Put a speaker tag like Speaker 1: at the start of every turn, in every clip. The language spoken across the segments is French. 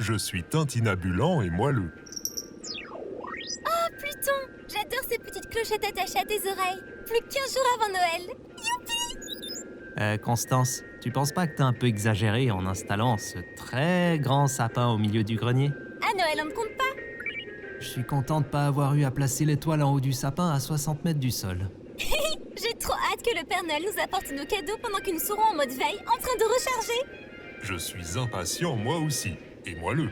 Speaker 1: Je suis tintinnabulent et moelleux.
Speaker 2: Oh, Pluton! J'adore ces petites clochettes attachées à tes oreilles. Plus qu'15 jours avant Noël.
Speaker 3: Constance, tu penses pas que t'as un peu exagéré en installant ce très grand sapin au milieu du grenier?
Speaker 2: À Noël, on ne compte pas.
Speaker 3: Je suis content de pas avoir eu à placer l'étoile en haut du sapin à 60 mètres du sol.
Speaker 2: J'ai trop hâte que le Père Noël nous apporte nos cadeaux pendant que nous serons en mode veille, en train de recharger.
Speaker 1: Je suis impatient moi aussi, et moelleux.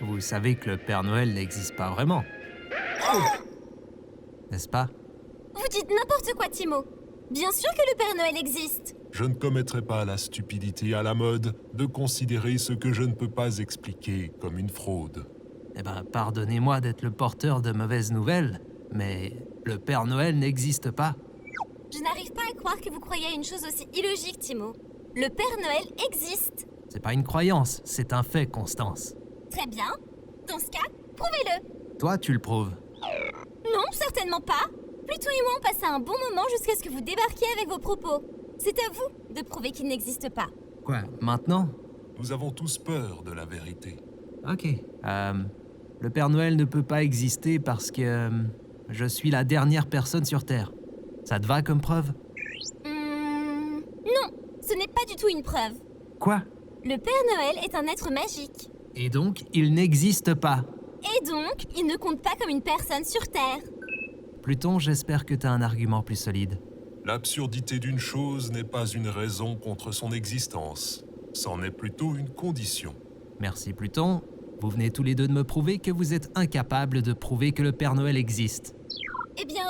Speaker 3: Vous savez que le Père Noël n'existe pas vraiment. N'est-ce pas?
Speaker 2: Vous dites n'importe quoi, Timo. Bien sûr que le Père Noël existe.
Speaker 1: Je ne commettrai pas la stupidité à la mode de considérer ce que je ne peux pas expliquer comme une fraude.
Speaker 3: Eh ben, pardonnez-moi d'être le porteur de mauvaises nouvelles, mais le Père Noël n'existe pas.
Speaker 2: Je n'arrive pas à croire que vous croyez à une chose aussi illogique, Timo. Le Père Noël existe.
Speaker 3: C'est pas une croyance, c'est un fait, Constance.
Speaker 2: Très bien. Dans ce cas, prouvez-le.
Speaker 3: Toi, tu le prouves.
Speaker 2: Non, certainement pas. Pluton et moi on passe un bon moment jusqu'à ce que vous débarquiez avec vos propos. C'est à vous de prouver qu'il n'existe pas.
Speaker 3: Quoi, maintenant?
Speaker 1: Nous avons tous peur de la vérité.
Speaker 3: Ok. Le Père Noël ne peut pas exister parce que je suis la dernière personne sur Terre. Ça te va comme preuve?
Speaker 2: Non, ce n'est pas du tout une preuve.
Speaker 3: Quoi?
Speaker 2: Le Père Noël est un être magique.
Speaker 3: Et donc, il n'existe pas.
Speaker 2: Et donc, il ne compte pas comme une personne sur Terre.
Speaker 3: Pluton, j'espère que t'as un argument plus solide.
Speaker 1: L'absurdité d'une chose n'est pas une raison contre son existence. C'en est plutôt une condition.
Speaker 3: Merci Pluton. Vous venez tous les deux de me prouver que vous êtes incapables de prouver que le Père Noël existe.
Speaker 2: Eh bien,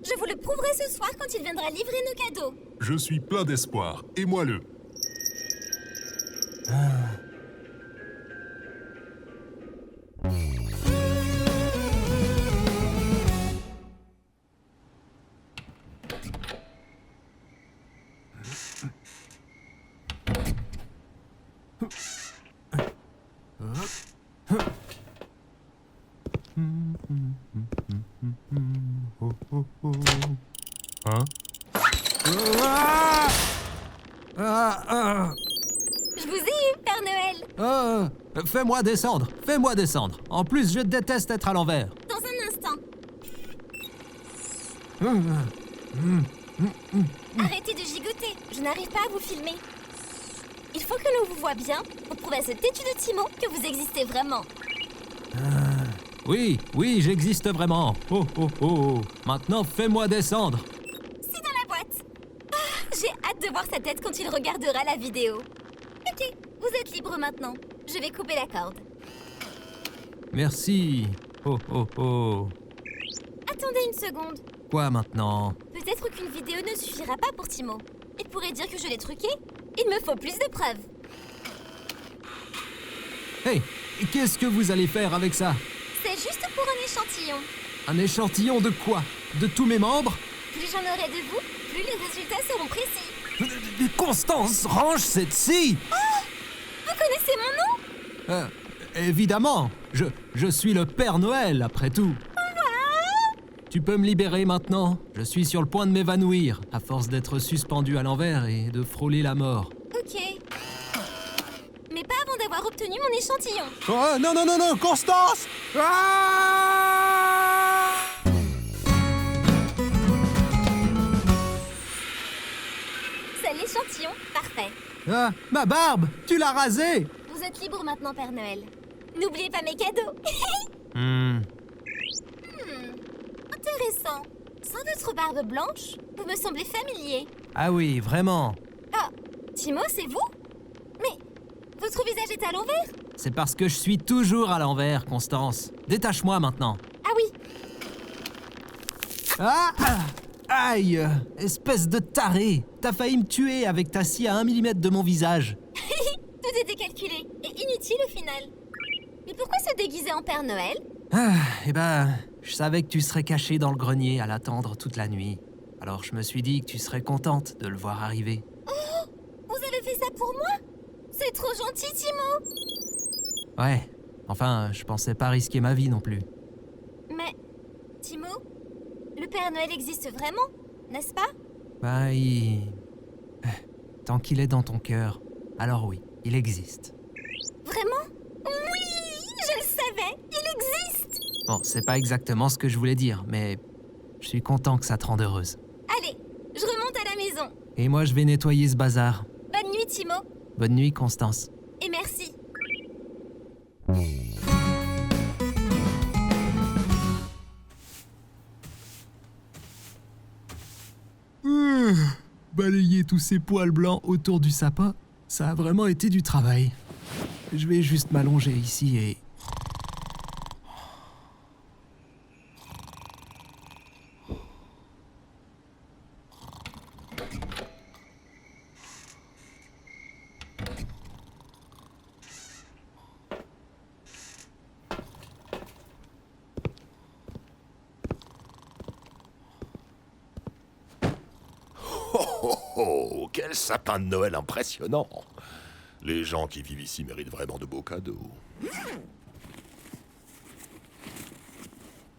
Speaker 2: je vous le prouverai ce soir quand il viendra livrer nos cadeaux.
Speaker 1: Je suis plein d'espoir, et moelleux. Hein?
Speaker 2: Je vous ai eu, Père Noël.
Speaker 3: Fais-moi descendre, fais-moi descendre. En plus, je déteste être à l'envers.
Speaker 2: Dans un instant. Arrêtez de gigoter, je n'arrive pas à vous filmer. Il faut que l'on vous voit bien pour prouver à ce têtu de Timo que vous existez vraiment.
Speaker 3: Oui, j'existe vraiment. Oh. Maintenant, fais-moi descendre.
Speaker 2: C'est dans la boîte. J'ai hâte de voir sa tête quand il regardera la vidéo. Ok, vous êtes libre maintenant. Je vais couper la corde.
Speaker 3: Merci. Oh.
Speaker 2: Attendez une seconde.
Speaker 3: Quoi maintenant?
Speaker 2: Peut-être qu'une vidéo ne suffira pas pour Timo. Il pourrait dire que je l'ai truqué. Il me faut plus de preuves.
Speaker 3: Hey, qu'est-ce que vous allez faire avec ça?
Speaker 2: C'est juste pour un échantillon.
Speaker 3: Un échantillon de quoi? De tous mes membres?
Speaker 2: Plus j'en aurai de vous, plus les résultats seront précis.
Speaker 3: Constance, range cette scie!
Speaker 2: Vous connaissez mon nom?
Speaker 3: Évidemment, je suis le Père Noël, après tout. Tu peux me libérer maintenant? Je suis sur le point de m'évanouir, à force d'être suspendu à l'envers et de frôler la mort.
Speaker 2: Ok. Mais pas avant d'avoir obtenu mon échantillon.
Speaker 3: Oh, non, Constance!
Speaker 2: C'est l'échantillon, parfait.
Speaker 3: Ah, ma barbe! Tu l'as rasée!
Speaker 2: Vous êtes libre maintenant, Père Noël. N'oubliez pas mes cadeaux. Intéressant. Sans votre barbe blanche, vous me semblez familier.
Speaker 3: Ah oui, vraiment.
Speaker 2: Ah, Timo, c'est vous? Mais votre visage est à l'envers?
Speaker 3: C'est parce que je suis toujours à l'envers, Constance. Détache-moi maintenant.
Speaker 2: Ah oui.
Speaker 3: Aïe! Espèce de taré! T'as failli me tuer avec ta scie à 1 mm de mon visage.
Speaker 2: Tout était calculé et inutile au final. Mais pourquoi se déguiser en Père Noël?
Speaker 3: Je savais que tu serais caché dans le grenier à l'attendre toute la nuit. Alors je me suis dit que tu serais contente de le voir arriver.
Speaker 2: Oh! Vous avez fait ça pour moi? C'est trop gentil, Timo!
Speaker 3: Ouais, enfin, je pensais pas risquer ma vie non plus.
Speaker 2: Mais, Timo, le Père Noël existe vraiment, n'est-ce pas?
Speaker 3: Tant qu'il est dans ton cœur, Alors oui, il existe.
Speaker 2: Vraiment? Oui, je le savais, il existe!
Speaker 3: Bon, c'est pas exactement ce que je voulais dire, mais je suis content que ça te rende heureuse.
Speaker 2: Allez, je remonte à la maison.
Speaker 3: Et moi, je vais nettoyer ce bazar.
Speaker 2: Bonne nuit, Timo.
Speaker 3: Bonne nuit, Constance.
Speaker 2: Et merci.
Speaker 3: Balayer tous ces poils blancs autour du sapin, ça a vraiment été du travail. Je vais juste m'allonger ici et...
Speaker 4: Oh, quel sapin de Noël impressionnant! Les gens qui vivent ici méritent vraiment de beaux cadeaux.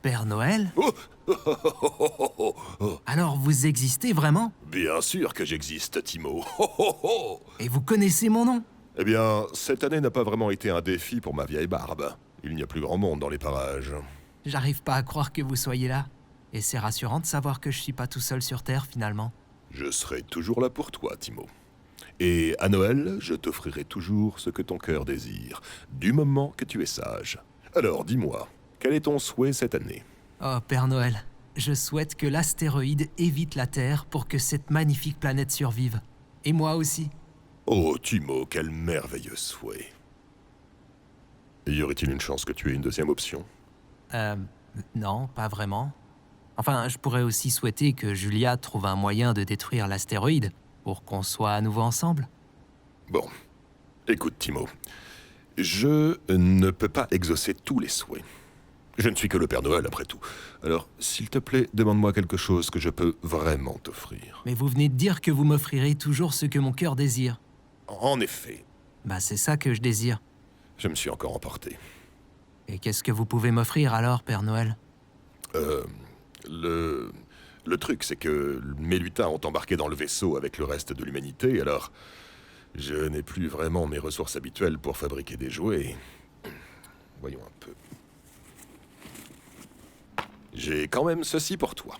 Speaker 3: Père Noël?
Speaker 4: Oh,
Speaker 3: Alors vous existez vraiment?
Speaker 4: bien sûr que j'existe, Timo.
Speaker 3: Et vous connaissez mon nom?
Speaker 4: Eh bien, cette année n'a pas vraiment été un défi pour ma vieille barbe. Il n'y a plus grand monde dans les parages.
Speaker 3: J'arrive pas à croire que vous soyez là. Et c'est rassurant de savoir que je suis pas tout seul sur Terre finalement.
Speaker 4: Je serai toujours là pour toi, Timo. Et à Noël, je t'offrirai toujours ce que ton cœur désire, du moment que tu es sage. Alors, dis-moi, quel est ton souhait cette année?
Speaker 3: Oh, Père Noël, je souhaite que l'astéroïde évite la Terre pour que cette magnifique planète survive. Et moi aussi.
Speaker 4: Oh, Timo, quel merveilleux souhait. Y aurait-il une chance que tu aies une deuxième option?
Speaker 3: Non, pas vraiment. Enfin, je pourrais aussi souhaiter que Julia trouve un moyen de détruire l'astéroïde pour qu'on soit à nouveau ensemble.
Speaker 4: Bon, écoute, Timo, je ne peux pas exaucer tous les souhaits. Je ne suis que le Père Noël, après tout. Alors, s'il te plaît, demande-moi quelque chose que je peux vraiment t'offrir.
Speaker 3: Mais vous venez de dire que vous m'offrirez toujours ce que mon cœur désire.
Speaker 4: En effet,
Speaker 3: Bah, c'est ça que je désire.
Speaker 4: je me suis encore emporté.
Speaker 3: Et qu'est-ce que vous pouvez m'offrir alors, Père Noël?
Speaker 4: Le truc, c'est que mes lutins ont embarqué dans le vaisseau avec le reste de l'humanité, alors je n'ai plus vraiment mes ressources habituelles pour fabriquer des jouets. Voyons un peu. J'ai quand même ceci pour toi.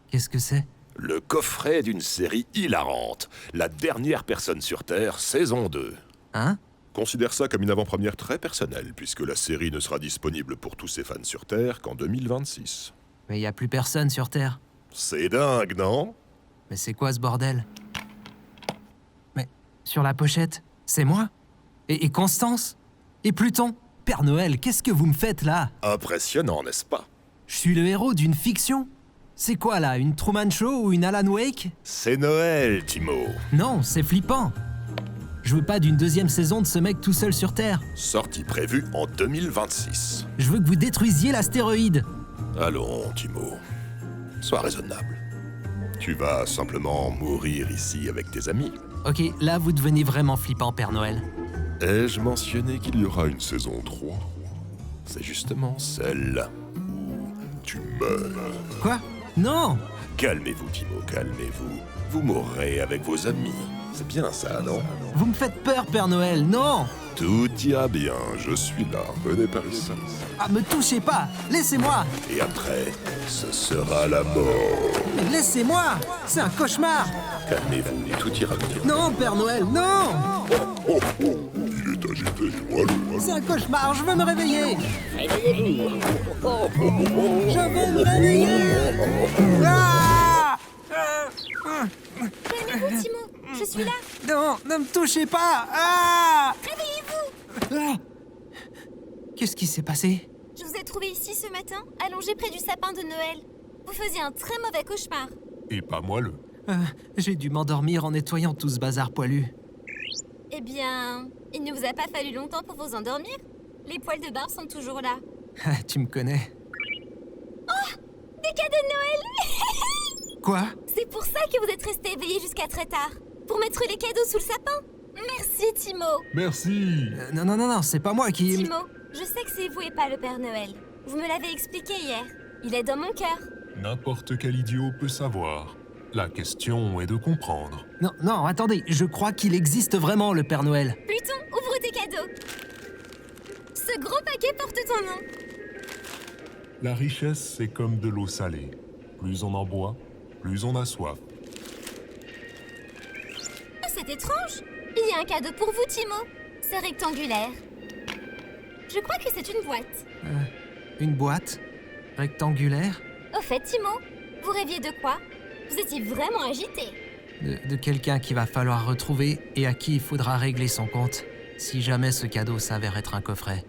Speaker 3: Qu'est-ce que c'est?
Speaker 4: Le coffret d'une série hilarante. La dernière personne sur Terre, saison 2.
Speaker 3: Hein?
Speaker 4: Considère ça comme une avant-première très personnelle, puisque la série ne sera disponible pour tous ses fans sur Terre qu'en 2026.
Speaker 3: Mais y a plus personne sur Terre.
Speaker 4: C'est dingue, non?
Speaker 3: Mais c'est quoi ce bordel? Mais sur la pochette, c'est moi? Et Constance? Et Pluton? Père Noël, qu'est-ce que vous me faites là?
Speaker 4: Impressionnant, n'est-ce pas?
Speaker 3: Je suis le héros d'une fiction? C'est quoi là, une Truman Show ou une Alan Wake?
Speaker 4: C'est Noël, Timo.
Speaker 3: Non, c'est flippant. Je veux pas d'une deuxième saison de ce mec tout seul sur Terre.
Speaker 4: Sortie prévue en 2026.
Speaker 3: Je veux que vous détruisiez l'astéroïde.
Speaker 4: Allons, Timo. Sois raisonnable. Tu vas simplement mourir ici avec tes amis.
Speaker 3: Ok, là vous devenez vraiment flippant, Père Noël.
Speaker 4: Ai-je mentionné qu'il y aura une saison 3? C'est justement celle où tu meurs.
Speaker 3: Quoi? Non!
Speaker 4: Calmez-vous, Timo, calmez-vous. Vous mourrez avec vos amis. C'est bien ça, non?
Speaker 3: Vous me faites peur, Père Noël, non!
Speaker 4: Tout ira bien, je suis là. Venez par ici.
Speaker 3: Ah, me touchez pas! Laissez-moi!
Speaker 4: Et après, ce sera la mort.
Speaker 3: Mais laissez-moi! C'est un cauchemar!
Speaker 4: Calmez-vous et tout ira bien.
Speaker 3: Non, Père Noël, non!
Speaker 4: Oh, oh, il est agité, voilà.
Speaker 3: C'est un cauchemar, je veux me réveiller! Je veux me réveiller! Ah!
Speaker 2: Calmez-vous, Timo. Je suis là.
Speaker 3: Non, ne me touchez pas! Ah!
Speaker 2: Réveillez-vous.
Speaker 3: Ah! Qu'est-ce qui s'est passé?
Speaker 2: Je vous ai trouvé ici ce matin, allongé près du sapin de Noël. Vous faisiez un très mauvais cauchemar.
Speaker 1: Et pas moelleux.
Speaker 3: J'ai dû m'endormir en nettoyant tout ce bazar poilu.
Speaker 2: Eh bien, il ne vous a pas fallu longtemps pour vous endormir. Les poils de barbe sont toujours là.
Speaker 3: Ah, tu me connais.
Speaker 2: Des cadeaux de Noël.
Speaker 3: Quoi?
Speaker 2: C'est pour ça que vous êtes resté éveillé jusqu'à très tard. Pour mettre les cadeaux sous le sapin. Merci, Timo.
Speaker 1: Merci.
Speaker 3: Non, c'est pas moi qui...
Speaker 2: Timo, je sais que c'est vous et pas le Père Noël. Vous me l'avez expliqué hier. Il est dans mon cœur.
Speaker 1: N'importe quel idiot peut savoir. La question est de comprendre.
Speaker 3: Non, non, attendez, je crois qu'il existe vraiment le Père Noël.
Speaker 2: Pluton, ouvre tes cadeaux. Ce gros paquet porte ton nom.
Speaker 1: La richesse, c'est comme de l'eau salée. Plus on en boit, plus on a soif.
Speaker 2: Ah, c'est étrange. Il y a un cadeau pour vous, Timo. C'est rectangulaire. Je crois que c'est une boîte.
Speaker 3: Une boîte rectangulaire
Speaker 2: Au fait, Timo, vous rêviez de quoi? Vous étiez vraiment agité.
Speaker 3: de quelqu'un qu'il va falloir retrouver et à qui il faudra régler son compte, si jamais ce cadeau s'avère être un coffret.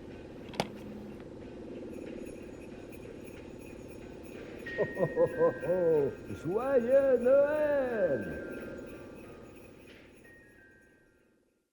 Speaker 5: Joyeux Noël!